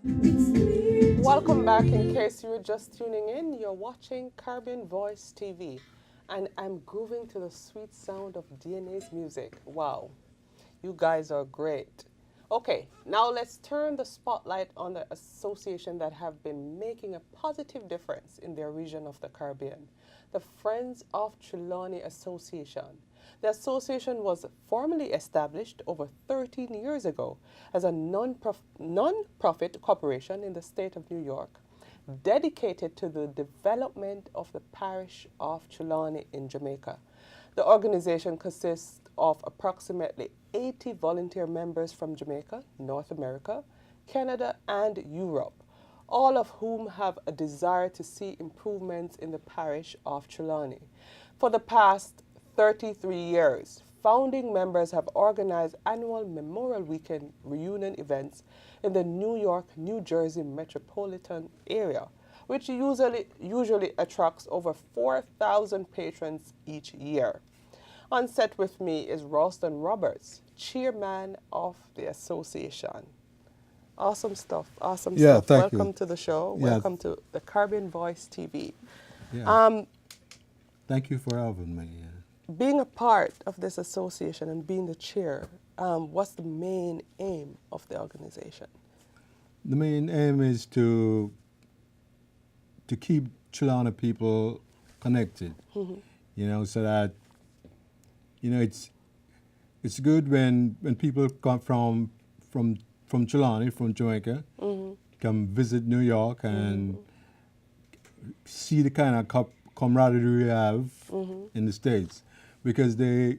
Welcome back. In case you were just tuning in, you're watching Caribbean Voice TV, and I'm grooving to the sweet sound of DNA's music. Wow, you guys are great. Okay, now let's turn the spotlight on the association that have been making a positive difference in their region of the Caribbean, the Friends of Trelawni Association. The association was formally established over 13 years ago as a non-profit corporation in the state of New York, dedicated to the development of the parish of Trelawni in Jamaica. The organization consists of approximately 80 volunteer members from Jamaica, North America, Canada, and Europe, all of whom have a desire to see improvements in the parish of Trelawni. For the past 33 years, founding members have organized annual Memorial Weekend reunion events in the New York, New Jersey metropolitan area, which usually attracts over 4,000 patrons each year. On set with me is RALSTON Roberts, chairman of the association. Awesome stuff, awesome Yeah, stuff. thank you. Welcome to the show. Yeah. Welcome to the Caribbean Voice TV. Yeah. Thank you for having me. Being a part of this association and being the chair, what's the main aim of the organization? The main aim is to keep Trelawni people connected. You know, so that it's good when people come from Trelawni, from Jamaica, come visit New York and see the kind of camaraderie we have in the States, because the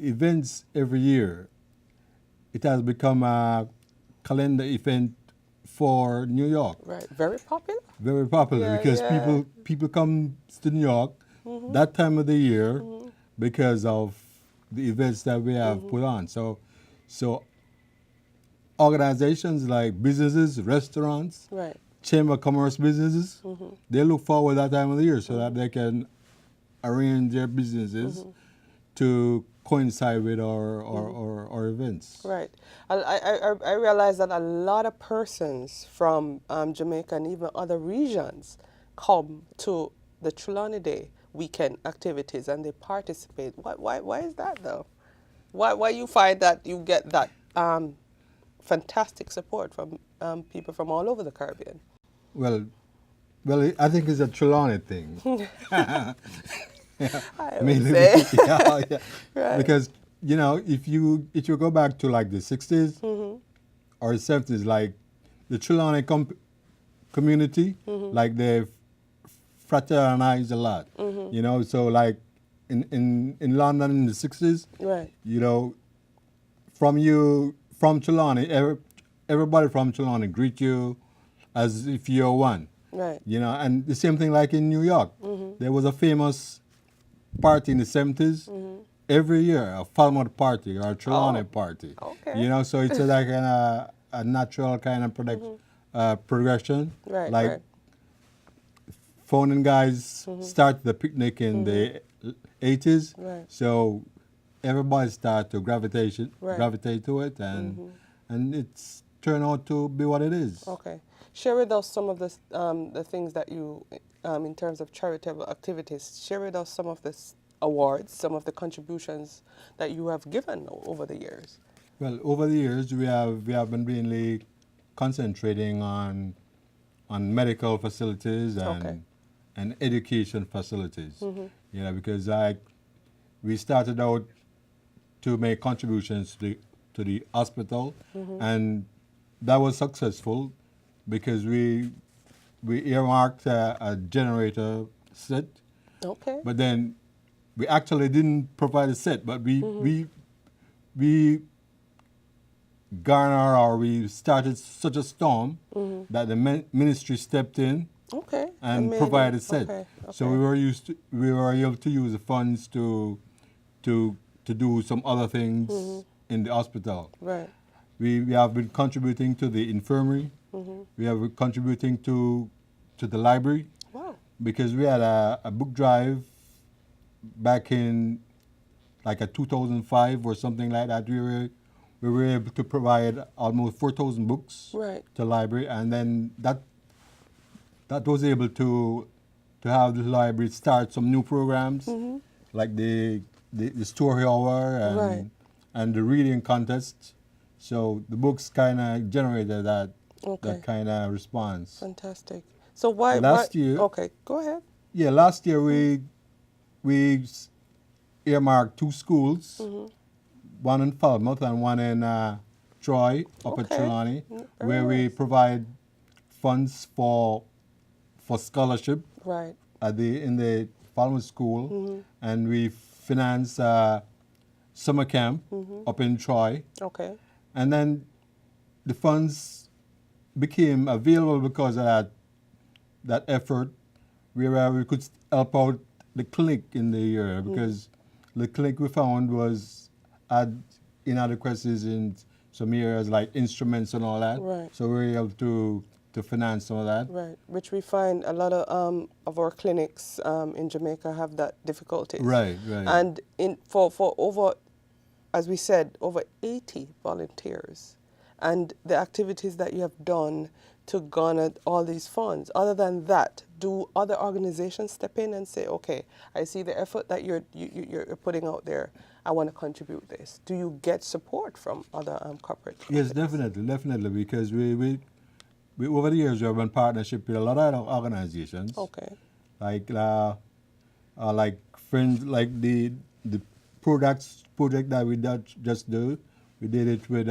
events every year, it has become a calendar event for New York. Right, very popular. Very popular, Yeah, because yeah. people come to New York that time of the year because of the events that we have put on. So organizations like businesses, restaurants, Right. chamber of commerce businesses, they look forward that time of the year so that they can arrange their businesses to coincide with our events. Right. I realize that a lot of persons from Jamaica and even other regions come to the Trelawni Day weekend activities and they participate. Why is that though? Why you find that you get that fantastic support from people from all over the Caribbean? Well, I think it's a Trelawni thing. I would Mainly say. yeah. Right. Because if you go back to like the 60s or the 70s, like the Trelawni community, like they fraternized a lot. So like in London in the 60s, Right. from Trelawni, everybody from Trelawni greet you as if you're one. Right. And the same thing like in New York. There was a famous party in the 70s. Every year, a Falmouth party or a Trelawni party. Okay. So it's like a natural kind of progression. Right, Like right. founding guys started the picnic in the 80s. Right. So everybody started to Right. gravitate to it, and it's turned out to be what it is. Okay. Share with us some of the things that you, in terms of charitable activities, share with us some of the awards, some of the contributions that you have given over the years. Well, over the years, we have been mainly concentrating on medical facilities Okay. and education facilities. Because like we started out to make contributions to the hospital, and that was successful because we earmarked a generator set, Okay. but then we actually didn't provide a set, but we garner or we started such a storm that the ministry stepped in Okay. and Amazing. provided a set. Okay. So we were able to use the funds to do some other things in the hospital. Right. We have been contributing to the infirmary. We have been contributing to the library, Wow. because we had a book drive back in like a 2005 or something like that. we were able to provide almost 4,000 books Right. to the library, and then that was able to have the library start some new programs, like the story hour and Right. and the reading contest. So the books kind of generated that Okay. kind of response. Fantastic. So why? Last why? year- Okay, go ahead. Yeah, last year we earmarked 2 schools, one in Falmouth and one in Troy, up at Okay. Trelawni, Very where we nice. provide funds for scholarship Right. in the Falmouth school, and we finance summer camp up in Troy, Okay. and then the funds became available because of that effort, where we could help out the clinic in the area, because the clinic we found had inadequacies in some areas like instruments and all that. Right. So we were able to finance some of that. Right. Which we find a lot of our clinics in Jamaica have that difficulties. Right, right. And for over, as we said, over 80 volunteers, and the activities that you have done to garner all these funds. Other than that, do other organizations step in and say, okay, I see the effort that you're putting out there, I want to contribute this? Do you get support from other corporate Yes, companies? definitely, because we over the years we have been in partnership with a lot of other organizations. Okay. Like friends, like the project that we just do, we did it with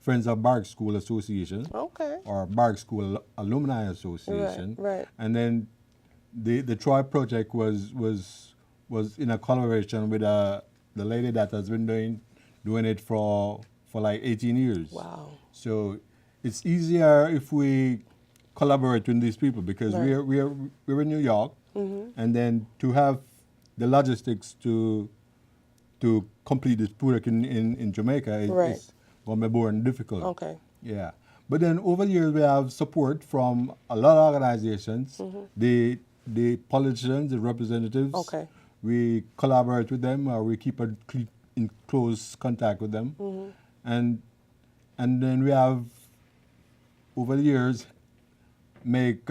Friends of Bark School Association, Okay. or Bark School Alumni Association. Right. And then the Troy project was in a collaboration with the lady that has been doing it for like 18 years. Wow. So it's easier if we collaborate with these people, because Right. we're in New York, and then to have the logistics to complete this project in Jamaica is Right. going to be more difficult. Okay. Yeah. But then over the years we have support from a lot of organizations, the politicians, the representatives. Okay. We collaborate with them, or we keep in close contact with them. And then we have, over the years, make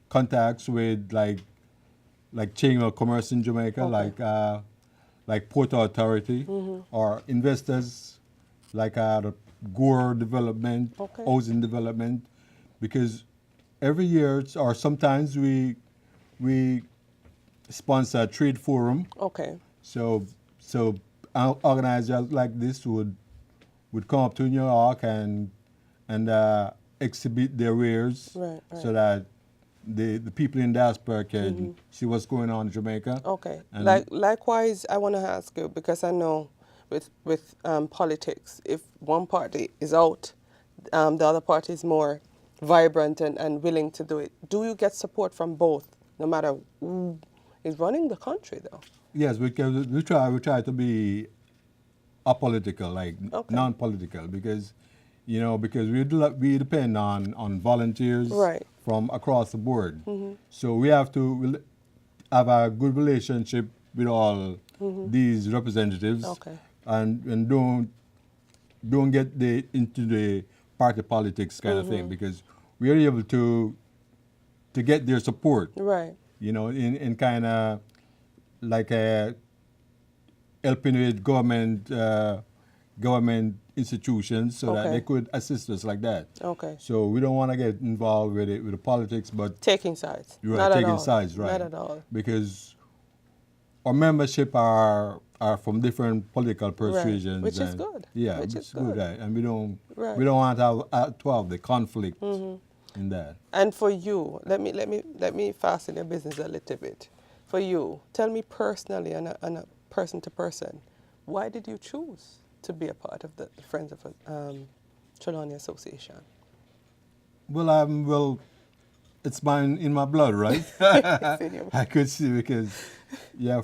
contacts with like Chamber of Commerce in Jamaica, Okay. like Port Authority, or investors like the Gore Development, Okay. Housing Development, because every year, or sometimes we sponsor a trade forum. Okay. So organizers like this would come up to New York and exhibit their wares, Right, right. so that the people in diaspora can see what's going on in Jamaica. Okay. And Likewise, I want to ask you, because I know with politics, if one party is out, the other party is more vibrant and willing to do it. Do you get support from both, no matter who is running the country, though? yes, we try to be apolitical, like Okay. non-political, because we depend on volunteers Right. from across the board. So we have to have a good relationship with all these representatives, Okay. and don't get into the party politics kind of thing, because we are able to get their support. Right. In kind of like helping with government institutions, so that Okay. they could assist us like that. Okay. So we don't want to get involved with the politics, but Taking sides. you're Not at taking all. sides, right? Not at all. Because our membership are from different political persuasions, Which is and- good. Yeah, Which it's is good. right? And we don't Right. want to have the conflict in that. And for you, let me fasten your business a little bit. For you, tell me personally, on a person to person, why did you choose to be a part of the Friends of Trelawni Association? Well, it's in my blood, right? It's in your- I could see, because,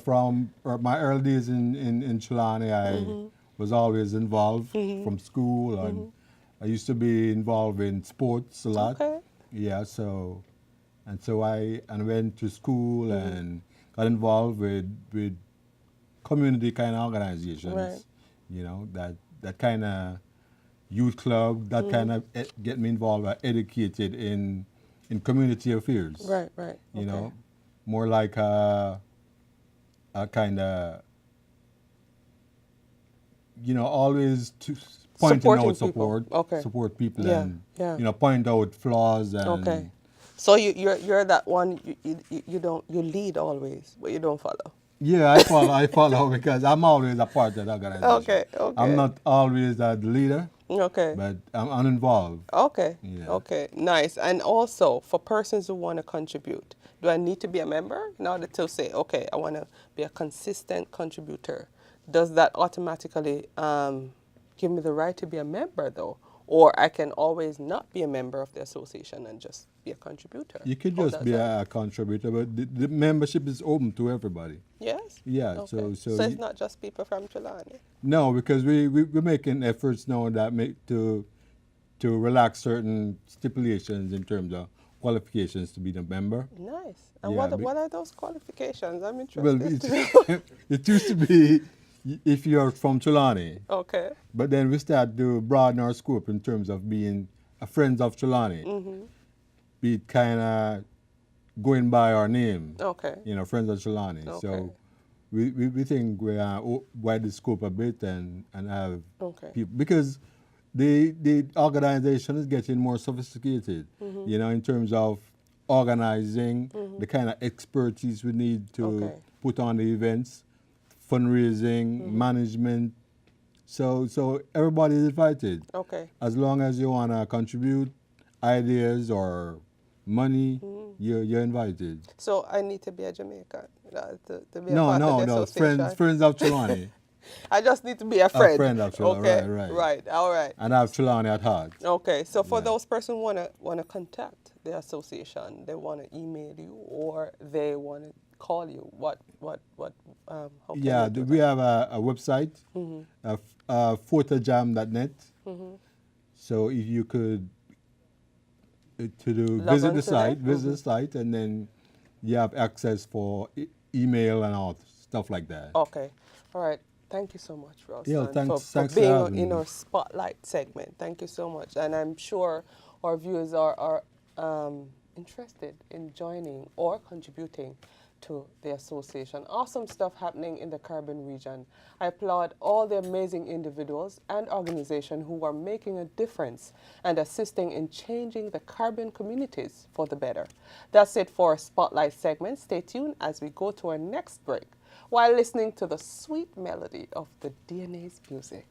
from my early days in Trelawni, I was always involved from school, and I used to be involved in sports a lot. Okay. Yeah, so I went to school and got involved with community kind of organizations. Right. You know, that kind of youth club, that kind of get me involved, educated in community affairs. Right, right. You Okay. know, more like a kind of, you know, always pointing Supporting out people. Okay. support people, Yeah, and yeah. you know, point out flaws and. Okay. So you're that one you don't you lead always, but you don't follow. Yeah, I follow because I'm always a part of the organization. Okay, okay. I'm not always the leader, Okay. but I'm involved. Okay. Yeah. Okay. Nice. And also for persons who want to contribute, do I need to be a member in order to say, okay, I want to be a consistent contributor? Does that automatically give me the right to be a member though? Or I can always not be a member of the association and just be a contributor? You could How just does be that- a contributor, but the membership is open to everybody. Yes? Yeah, Okay. so it's you- not just people from Trelawni? No, because we're making efforts now that to relax certain stipulations in terms of qualifications to be the member. Nice. And Yeah, what are those qualifications? I'm Well, interested. it used to be if you're from Trelawni, Okay. but then we started to broaden our scope in terms of being a friends of Trelawni. Be kind of going by our name. Okay. You know, friends of Trelawni. Okay. So we think we widen the scope a bit and have Okay. people, because the organization is getting more sophisticated, you know, in terms of organizing, the kind of expertise we need to Okay. put on the events, fundraising, management. So everybody is invited. Okay. As long as you want to contribute ideas or money, you're invited. So I need to be a Jamaican to be a No, part of the no, association? friends of Trelawni. I just need to be a friend. friend of Trelawni, Okay. right. Right. All right. And have Trelawni at heart. Okay. So for Yeah. those persons wanna contact the association, they wanna email you or they wanna call you. How can Yeah, they do we that? have a website, FOTAjam.net. So if you could Log visit on the to site, that? visit the site, and then you have access for email and all stuff like that. Okay. All right. Thank you so much, Ralston, Yeah, thanks for being having in me. our spotlight segment. Thank you so much. And I'm sure our viewers are interested in joining or contributing to the association. Awesome stuff happening in the Caribbean region. I applaud all the amazing individuals and organizations who are making a difference and assisting in changing the Caribbean communities for the better. That's it for our Spotlight segment. Stay tuned as we go to our next break while listening to the sweet melody of the DNA's music.